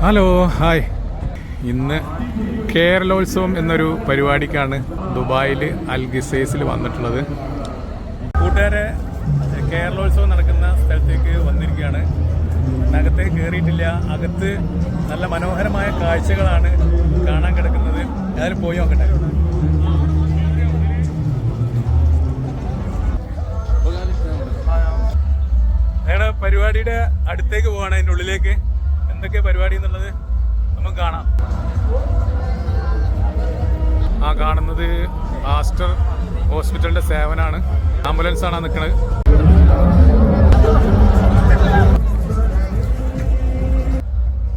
Hello hi. ഇന്ന് കേരളോത്സവം എന്നൊരു പരിപാടിക്കാണ് ദുബായിൽ അൽഗിസൈസിൽ വന്നിട്ടുള്ളത്. കൂട്ടുകാരെ, കേരളോത്സവം നടക്കുന്ന സ്ഥലത്തേക്ക് വന്നിരിക്കുകയാണ്. അകത്തേക്ക് കയറിയിട്ടില്ല. അകത്ത് നല്ല മനോഹരമായ കാഴ്ചകളാണ് കാണാൻ കിടക്കുന്നത്. എല്ലാവരും പോയി നോക്കട്ടെ. ഞങ്ങളുടെ പരിപാടിയുടെ അടുത്തേക്ക് പോവാണ്. അതിൻ്റെ ഉള്ളിലേക്ക് എന്തൊക്കെ പരിപാടി എന്നുള്ളത് നമുക്ക് കാണാം. ആ കാണുന്നത് ആസ്റ്റർ ഹോസ്പിറ്റലിന്റെ സേവനാണ്. ആംബുലൻസ് ആണ് നിൽക്കുന്നത്.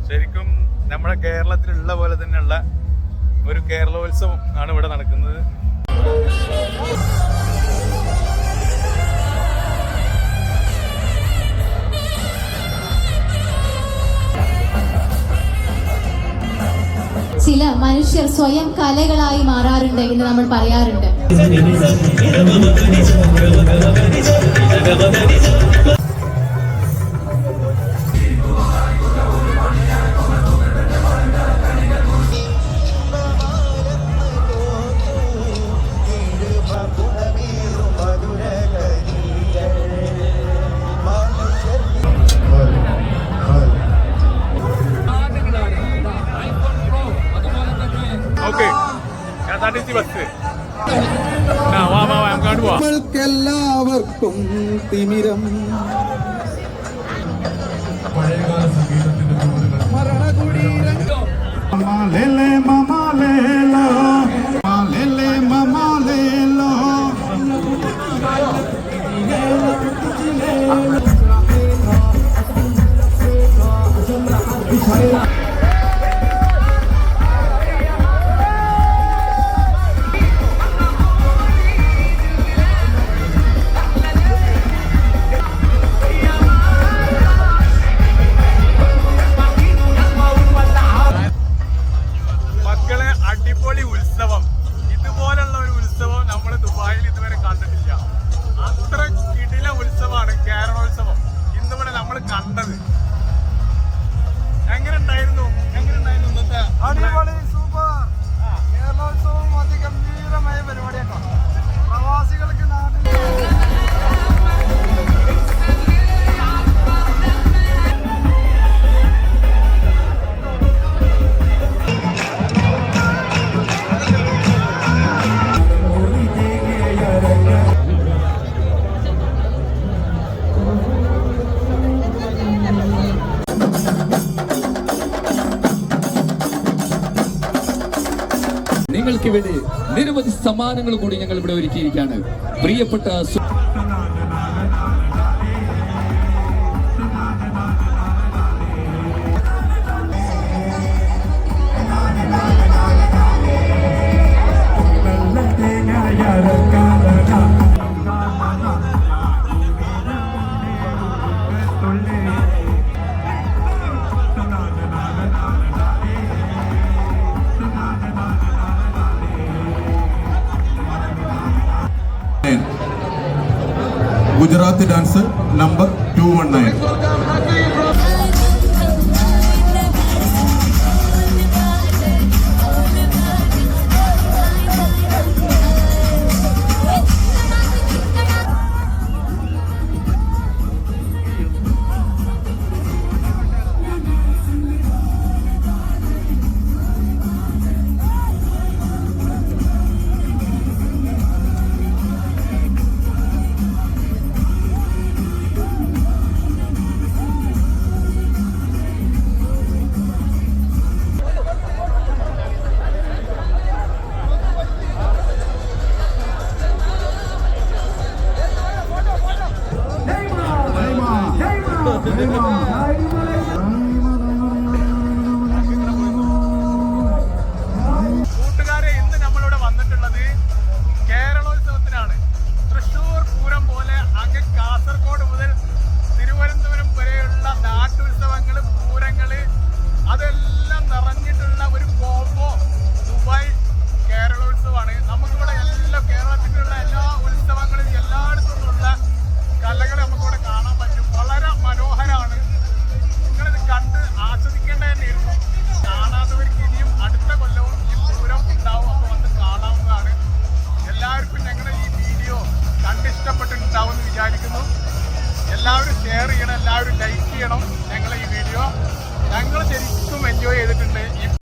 ശരിക്കും നമ്മുടെ കേരളത്തിലുള്ള പോലെ തന്നെയുള്ള ഒരു കേരളോത്സവം ആണ് ഇവിടെ നടക്കുന്നത്. ചില മനുഷ്യർ സ്വയം കലകളായി മാറാറുണ്ട് എന്ന് നമ്മൾ പറയാറുണ്ട്. എല്ലാവർക്കും തിമിരം നിങ്ങൾക്ക് വേണ്ടി നിരവധി സമ്മാനങ്ങൾ കൂടി ഞങ്ങൾ ഇവിടെ ഒരുക്കിയിരിക്കുകയാണ്. പ്രിയപ്പെട്ട ഗുജറാത്തി ഡാൻസ് നമ്പർ 219. കൂട്ടുകാരെ, ഇന്ന് നമ്മളിവിടെ വന്നിട്ടുള്ളത് കേരളോത്സവത്തിനാണ്. തൃശ്ശൂർ പൂരം പോലെ അങ്ങ് കാസർഗോഡ് മുതൽ തിരുവനന്തപുരം വരെയുള്ള നാട്ടുത്സവങ്ങള്, പൂരങ്ങള്, അതെല്ലാം നിറഞ്ഞിട്ടുള്ള ഒരു കോംബോ ദുബായ് കേരളോത്സവമാണ്. നമുക്കിവിടെ എല്ലാ കേരളത്തിലുള്ള എല്ലാ ഉത്സവങ്ങളും എല്ലായിടത്തും ഉള്ള കലകൾ നമുക്കിവിടെ കാണാൻ പറ്റും. വളരെ മനോഹരമാണ്. ഷെയർ ചെയ്യണം, എല്ലാവരും ലൈക്ക് ചെയ്യണം ഞങ്ങളെ ഈ വീഡിയോ. ഞങ്ങൾ ശരിക്കും എൻജോയ് ചെയ്തിട്ടുണ്ട്.